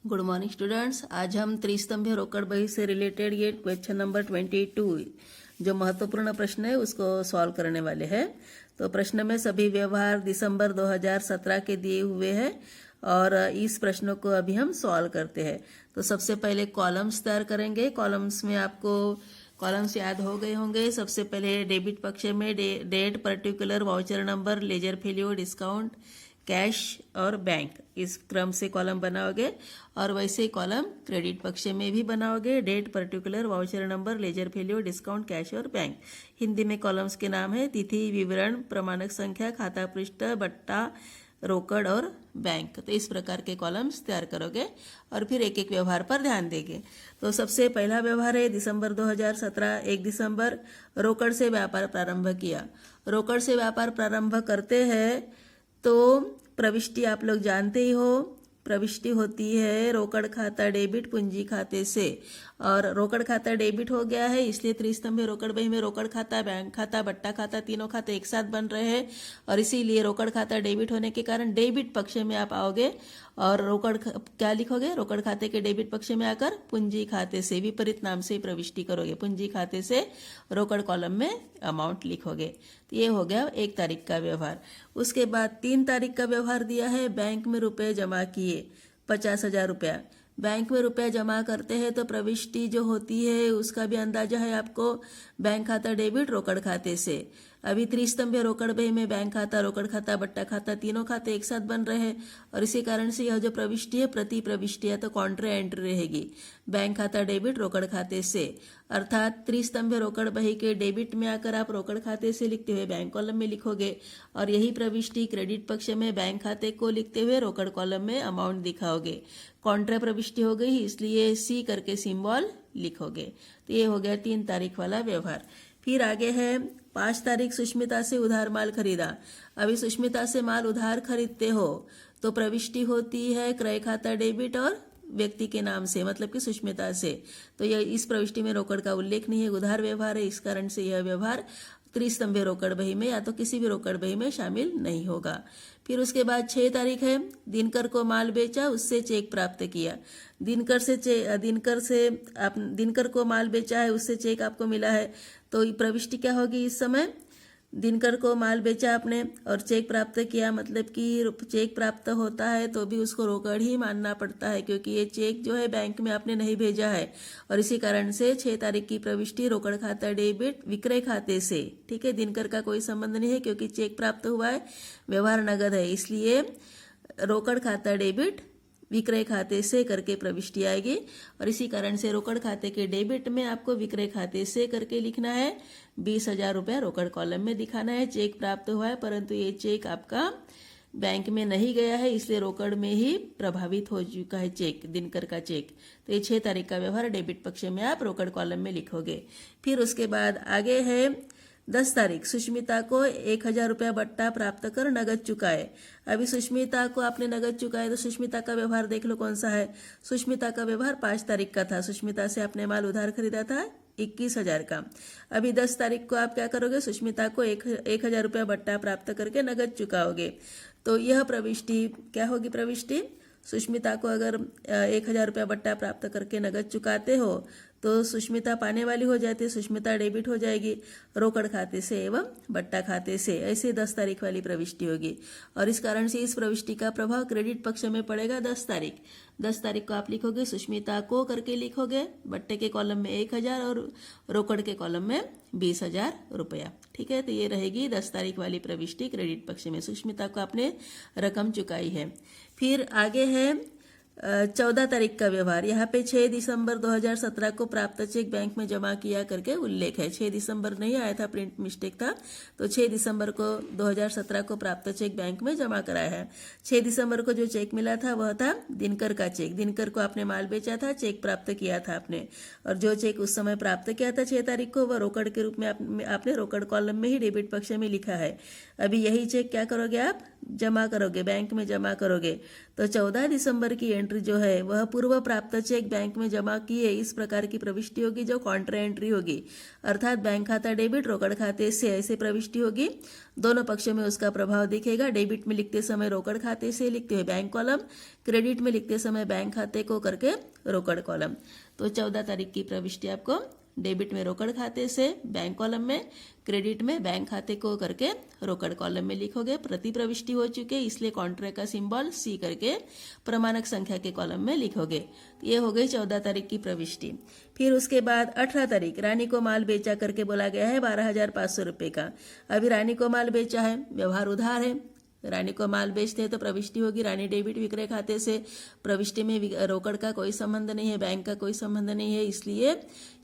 Good morning students. आज हम त्रिस्तंभीय रोकड़ बही से रिलेटेड ये क्वेश्चन नंबर 22 जो महत्वपूर्ण प्रश्न है उसको सॉल्व करने वाले हैं। तो प्रश्न में सभी व्यवहार दिसंबर 2017 के दिए हुए हैं और इस प्रश्नों को अभी हम सॉल्व करते हैं। तो सबसे पहले कॉलम्स तैयार करेंगे। कॉलम्स में आपको कॉलम्स याद हो गए होंगे। सबसे पहले डेबिट पक्ष में date, particular, voucher number, ledger folio, discount, cash और बैंक, इस क्रम से कॉलम बनाओगे। और वैसे ही कॉलम क्रेडिट पक्ष में भी बनाओगे। Date, particular, voucher number, ledger folio, discount, cash और बैंक। हिंदी में कॉलम्स के नाम है तिथि, विवरण, प्रमाणक संख्या, खाता पृष्ठ, बट्टा, रोकड़ और बैंक। तो इस प्रकार के कॉलम्स तैयार करोगे और फिर एक एक व्यवहार पर ध्यान देंगे। तो सबसे पहला व्यवहार है दिसंबर 2017, 1 दिसंबर, रोकड़ से व्यापार प्रारंभ किया। रोकड़ से व्यापार प्रारंभ करते हैं तो प्रविष्टि आप लोग जानते ही हो। प्रविष्टि होती है रोकड़ खाता डेबिट पूंजी खाते से, और रोकड़ खाता डेबिट हो गया है इसलिए त्रिस्तंभीय रोकड़ बही में रोकड़ खाता, बैंक खाता, बट्टा खाता, तीनों खाते एक साथ बन रहे हैं और इसीलिए रोकड़ खाता डेबिट होने के कारण डेबिट पक्ष में आप आओगे और रोकड़ क्या लिखोगे? रोकड़ खाते के डेबिट पक्ष में आकर पूंजी खाते से विपरीत नाम से प्रविष्टि करोगे। पूंजी खाते से रोकड़ कॉलम में अमाउंट लिखोगे। तो ये हो गया 1 तारीख का व्यवहार। उसके बाद 3 तारीख का व्यवहार दिया है बैंक में रुपए जमा किए 50,000 रुपया। बैंक में रुपया जमा करते हैं तो प्रविष्टि जो होती है उसका भी अंदाजा है आपको। बैंक खाता डेबिट रोकड़ खाते से। अभी त्रिस्तंभीय रोकड़ बही में बैंक खाता, रोकड़ खाता, बट्टा खाता, तीनों खाते एक साथ बन रहे हैं और इसी कारण से यह जो प्रविष्टि है प्रति प्रविष्टि है तो कॉन्ट्रा एंट्री रहेगी। बैंक खाता डेबिट रोकड़ खाते से, अर्थात त्रिस्तंभीय रोकड़ बही के डेबिट में आकर आप रोकड़ खाते से लिखते हुए बैंक कॉलम में लिखोगे और यही प्रविष्टि क्रेडिट पक्ष में बैंक खाते को लिखते हुए रोकड़ कॉलम में अमाउंट दिखाओगे। कॉन्ट्रा प्रविष्टि हो गई इसलिए सी करके सिंबल लिखोगे। तो ये हो गया 3 तारीख वाला व्यवहार। फिर आगे है 5 तारीख सुष्मिता से उधार माल खरीदा। अभी सुष्मिता से माल उधार खरीदते हो तो प्रविष्टि होती है क्रय खाता डेबिट और व्यक्ति के नाम से, मतलब कि सुष्मिता से। तो यह इस प्रविष्टि में रोकड़ का उल्लेख नहीं है, उधार व्यवहार है, इस कारण से यह व्यवहार त्रिस्तंभीय रोकड़ बही में या तो किसी भी रोकड़ बही में शामिल नहीं होगा। फिर उसके बाद 6 तारीख है दिनकर को माल बेचा, उससे चेक प्राप्त किया। दिनकर को माल बेचा है, उससे चेक आपको मिला है तो प्रविष्टि क्या होगी इस समय? दिनकर को माल बेचा आपने और चेक प्राप्त किया, मतलब कि चेक प्राप्त होता है तो भी उसको रोकड़ ही मानना पड़ता है क्योंकि ये चेक जो है बैंक में आपने नहीं भेजा है और इसी कारण से 6 तारीख की प्रविष्टि रोकड़ खाता डेबिट विक्रय खाते से। ठीक है, दिनकर का कोई संबंध नहीं है क्योंकि चेक प्राप्त हुआ है, व्यवहार नगद है, इसलिए रोकड़ खाता डेबिट विक्रय खाते से करके प्रविष्टि आएगी और इसी कारण से रोकड़ खाते के डेबिट में आपको विक्रय खाते से करके लिखना है। 20,000 रुपया रोकड़ कॉलम में दिखाना है। चेक प्राप्त हुआ है परंतु ये चेक आपका बैंक में नहीं गया है इसलिए रोकड़ में ही प्रभावित हो चुका है चेक, दिनकर का चेक। तो ये 6 तारीख का व्यवहार डेबिट पक्ष में आप रोकड़ कॉलम में लिखोगे। फिर उसके बाद आगे है 10 तारीख सुष्मिता को 1,000 रुपया बट्टा प्राप्त कर नगद चुकाए। अभी सुष्मिता को आपने नगद चुकाए तो सुष्मिता का व्यवहार देख लो कौन सा है। सुष्मिता का व्यवहार 5 तारीख का था। सुष्मिता से आपने माल उधार खरीदा था 21,000 का। अभी 10 तारीख को आप क्या करोगे? सुष्मिता को 1,000 रुपया बट्टा प्राप्त करके नगद चुकाओगे। तो यह प्रविष्टि क्या होगी? प्रविष्टि सुष्मिता को अगर 1,000 रुपया बट्टा प्राप्त करके नगद चुकाते हो तो सुष्मिता पाने वाली हो जाती है, सुष्मिता डेबिट हो जाएगी रोकड़ खाते से एवं बट्टा खाते से। ऐसे 10 तारीख वाली प्रविष्टि होगी और इस कारण से इस प्रविष्टि का प्रभाव क्रेडिट पक्ष में पड़ेगा 10 तारीख। 10 तारीख को आप लिखोगे सुष्मिता को करके लिखोगे, बट्टे के कॉलम में 1,000 और रोकड़ के कॉलम में 20,000 रुपया। ठीक है, तो ये रहेगी 10 तारीख वाली प्रविष्टि क्रेडिट पक्ष में। सुष्मिता को आपने रकम चुकाई है। फिर आगे है 14 तारीख का व्यवहार। यहाँ पे 6 दिसंबर 2017 को प्राप्त चेक बैंक में जमा किया करके उल्लेख है। 6 दिसंबर नहीं आया था, प्रिंट मिस्टेक था, तो 6 दिसंबर को 2017 को प्राप्त चेक बैंक में जमा कराया है। 6 दिसंबर को जो चेक मिला था वह था दिनकर का चेक। दिनकर को आपने माल बेचा था, चेक प्राप्त किया था आपने और जो चेक उस समय प्राप्त किया था 6 तारीख को वह रोकड़ के रूप में आपने रोकड़ कॉलम में ही डेबिट पक्ष में लिखा है। अभी यही चेक क्या करोगे? आप जमा करोगे, बैंक में जमा करोगे। तो 14 दिसंबर की एंट्री जो है वह पूर्व प्राप्त चेक बैंक में जमा किए इस प्रकार की प्रविष्टि होगी जो कॉन्ट्रा एंट्री होगी, अर्थात बैंक खाता डेबिट रोकड़ खाते से ऐसे प्रविष्टि होगी। दोनों पक्षों में उसका प्रभाव दिखेगा। डेबिट में लिखते समय रोकड़ खाते से लिखते हुए बैंक कॉलम, क्रेडिट में लिखते समय बैंक खाते को करके रोकड़ कॉलम। तो 14 तारीख की प्रविष्टि आपको डेबिट में रोकड़ खाते से बैंक कॉलम में, क्रेडिट में बैंक खाते को करके रोकड़ कॉलम में लिखोगे। प्रति प्रविष्टि हो चुके इसलिए कॉन्ट्रा का सिंबल सी करके प्रमाणक संख्या के कॉलम में लिखोगे। ये हो गई 14 तारीख की प्रविष्टि। फिर उसके बाद 18 तारीख रानी को माल बेचा करके बोला गया है 12,500 रुपये का। अभी रानी को माल बेचा है, व्यवहार उधार है, रानी को माल बेचते हैं तो प्रविष्टि होगी रानी डेबिट विक्रय खाते से। प्रविष्टि में रोकड़ का कोई संबंध नहीं है, बैंक का कोई संबंध नहीं है, इसलिए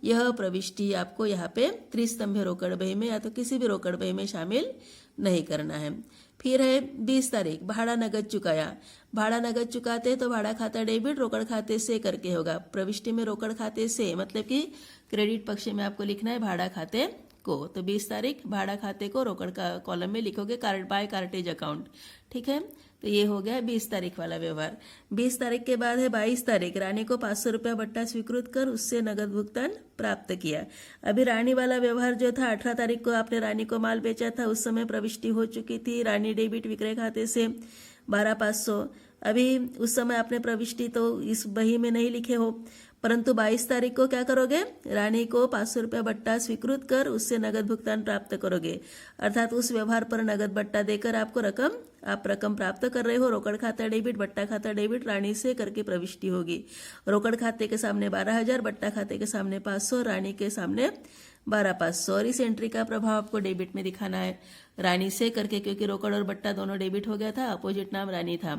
यह प्रविष्टि आपको यहाँ पे त्रिस्तंभ रोकड़ बही में या तो किसी भी रोकड़ बही में शामिल नहीं करना है। फिर है 20 तारीख भाड़ा नगद चुकाया। भाड़ा नगद चुकाते हैं तो भाड़ा खाता डेबिट रोकड़ खाते से करके होगा। प्रविष्टि में रोकड़ खाते से मतलब कि क्रेडिट पक्ष में आपको लिखना है भाड़ा खाते को। तो 20 तारीख भाड़ा खाते को रोकड़ का कॉलम में लिखोगे बाय कार्टेज अकाउंट। ठीक है, तो ये हो गया 20 तारीख वाला व्यवहार। 20 तारीख के बाद है 22 तारीख रानी को 500 रुपया बट्टा स्वीकृत कर उससे नगद भुगतान प्राप्त किया। अभी रानी वाला व्यवहार जो था 18 तारीख को आपने रानी को माल बेचा था, उस समय प्रविष्टि हो चुकी थी रानी डेबिट विक्रय खाते से 12,500। अभी उस समय आपने प्रविष्टि तो इस बही में नहीं लिखे हो, परंतु 22 तारीख को क्या करोगे, रानी को 500 रुपया बट्टा स्वीकृत कर उससे नगद भुगतान प्राप्त करोगे, अर्थात उस व्यवहार पर नगद बट्टा देकर आपको आप रकम प्राप्त कर रहे हो। रोकड़ खाता डेबिट बट्टा खाता डेबिट रानी से करके प्रविष्टि होगी। रोकड़ खाते के सामने 12,000, बट्टा खाते के सामने 500, रानी के सामने 12,500। और इस एंट्री का प्रभाव आपको डेबिट में दिखाना है रानी से करके, क्योंकि रोकड़ और बट्टा दोनों डेबिट हो गया था, अपोजिट नाम रानी था,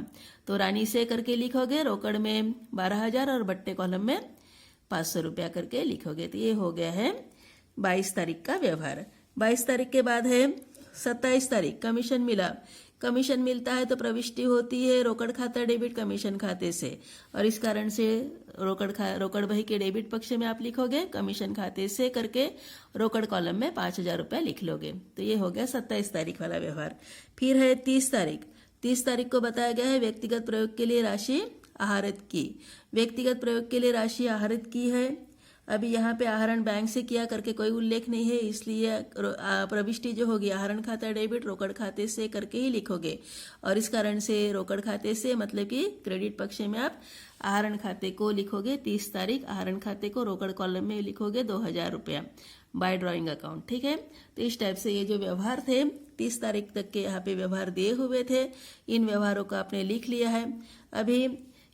तो रानी से करके लिखोगे। रोकड़ में 12,000 और बट्टे कॉलम में 500 रुपया करके लिखोगे। तो ये हो गया है 22 तारीख का व्यवहार। 22 तारीख के बाद है 27 तारीख कमीशन मिला। कमीशन मिलता है तो प्रविष्टि होती है रोकड़ खाता डेबिट कमीशन खाते से, और इस कारण से रोकड़ बही के डेबिट पक्ष में आप लिखोगे कमीशन खाते से करके रोकड़ कॉलम में 5,000 रुपया लिख लोगे। तो ये हो गया 27 तारीख वाला व्यवहार। फिर है 30 तारीख। 30 तारीख को बताया गया है व्यक्तिगत प्रयोग के लिए राशि आहरित की। व्यक्तिगत प्रयोग के लिए राशि आहरित की है। अभी यहाँ पे आहरण बैंक से किया करके कोई उल्लेख नहीं है, इसलिए प्रविष्टि जो होगी आहरण खाता डेबिट रोकड़ खाते से करके ही लिखोगे, और इस कारण से रोकड़ खाते से मतलब कि क्रेडिट पक्ष में आप आहरण खाते को लिखोगे। 30 तारीख आहरण खाते को रोकड़ कॉलम में लिखोगे 2,000 रुपया बाय ड्रॉइंग अकाउंट। ठीक है, तो इस टाइप से ये जो व्यवहार थे 30 तारीख तक के यहाँ पे व्यवहार दिए हुए थे, इन व्यवहारों को आपने लिख लिया है। अभी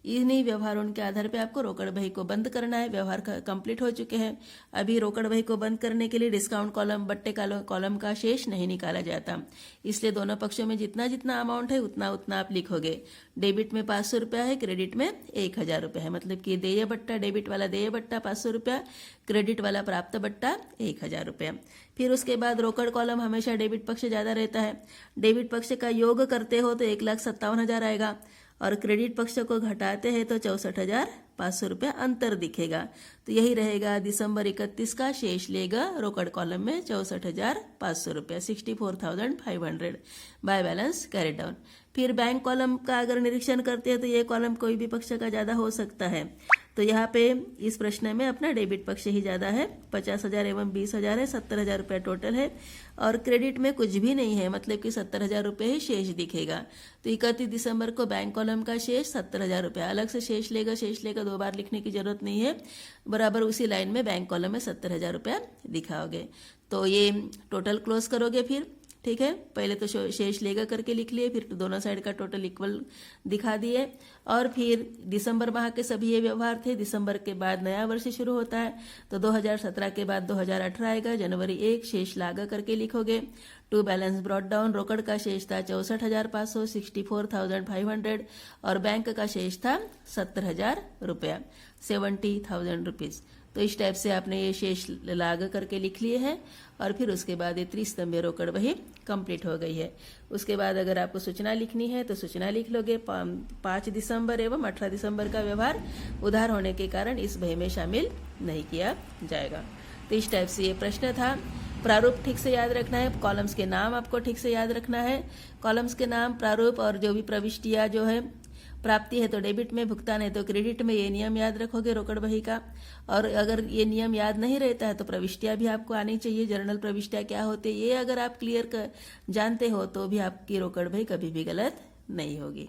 इन्हीं व्यवहारों के आधार पे आपको रोकड़ बही को बंद करना है। व्यवहार कंप्लीट हो चुके हैं। अभी रोकड़ बही को बंद करने के लिए डिस्काउंट कॉलम बट्टे कॉलम का शेष नहीं निकाला जाता, इसलिए दोनों पक्षों में जितना जितना अमाउंट है उतना उतना आप लिखोगे। डेबिट में 500 रुपया है, क्रेडिट में 1,000 रुपया है, मतलब कि देय बट्टा डेबिट वाला देय बट्टा 500 रुपया, क्रेडिट वाला प्राप्त बट्टा 1,000 रुपया। फिर उसके बाद रोकड़ कॉलम हमेशा डेबिट पक्ष ज्यादा रहता है। डेबिट पक्ष का योग करते हो तो 1,57,000 आएगा, और क्रेडिट पक्ष को घटाते हैं तो 64,500 रुपया अंतर दिखेगा। तो यही रहेगा दिसंबर 31 का शेष लेगा रोकड़ कॉलम में 64,500 रुपया 64,500 बाय बैलेंस कैरी डाउन। फिर बैंक कॉलम का अगर निरीक्षण करते हैं तो ये कॉलम कोई भी पक्ष का ज्यादा हो सकता है। तो यहाँ पे इस प्रश्न में अपना डेबिट पक्ष ही ज्यादा है, 50,000 एवं 20,000 है, 70,000 रुपया टोटल है, और क्रेडिट में कुछ भी नहीं है, मतलब कि 70,000 रुपये ही शेष दिखेगा। तो 31 दिसंबर को बैंक कॉलम का शेष 70,000 रुपया, अलग से शेष लेगा 2 बार लिखने की जरूरत नहीं है, बराबर उसी लाइन में बैंक कॉलम में 70,000 रुपया दिखाओगे। तो ये टोटल क्लोज करोगे फिर। ठीक है, पहले तो शेष लेगा करके लिख लिए, फिर दोनों साइड का टोटल इक्वल दिखा दिए, और फिर दिसंबर माह के सभी ये व्यवहार थे। दिसंबर के बाद नया वर्ष शुरू होता है, तो 2017 के बाद 2018 आएगा। जनवरी 1 शेष लागा करके लिखोगे। टू बैलेंस ब्रॉट डाउन, रोकड़ का शेष था 64,500 64,500, और बैंक का शेष था 70,000 रुपया 70,000 रुपीज। तो इस टाइप से आपने ये शेष लाग करके लिख लिए हैं, और फिर उसके बाद ये त्रिस्तंभीय रोकड़ बही कंप्लीट हो गई है। उसके बाद अगर आपको सूचना लिखनी है तो सूचना लिख लोगे। 5 दिसंबर एवं 18 दिसंबर का व्यवहार उधार होने के कारण इस बही में शामिल नहीं किया जाएगा। तो इस टाइप से ये प्रश्न था। प्रारूप ठीक से याद रखना है, कॉलम्स के नाम आपको ठीक से याद रखना है। कॉलम्स के नाम, प्रारूप और जो भी प्रविष्टियां जो है प्राप्ति है तो डेबिट में, भुगतान है तो क्रेडिट में। ये नियम याद रखोगे रोकड़ बही का। और अगर ये नियम याद नहीं रहता है तो प्रविष्टियां भी आपको आनी चाहिए। जर्नल प्रविष्टियां क्या होती है ये अगर आप क्लियर जानते हो तो भी आपकी रोकड़ बही कभी भी गलत नहीं होगी।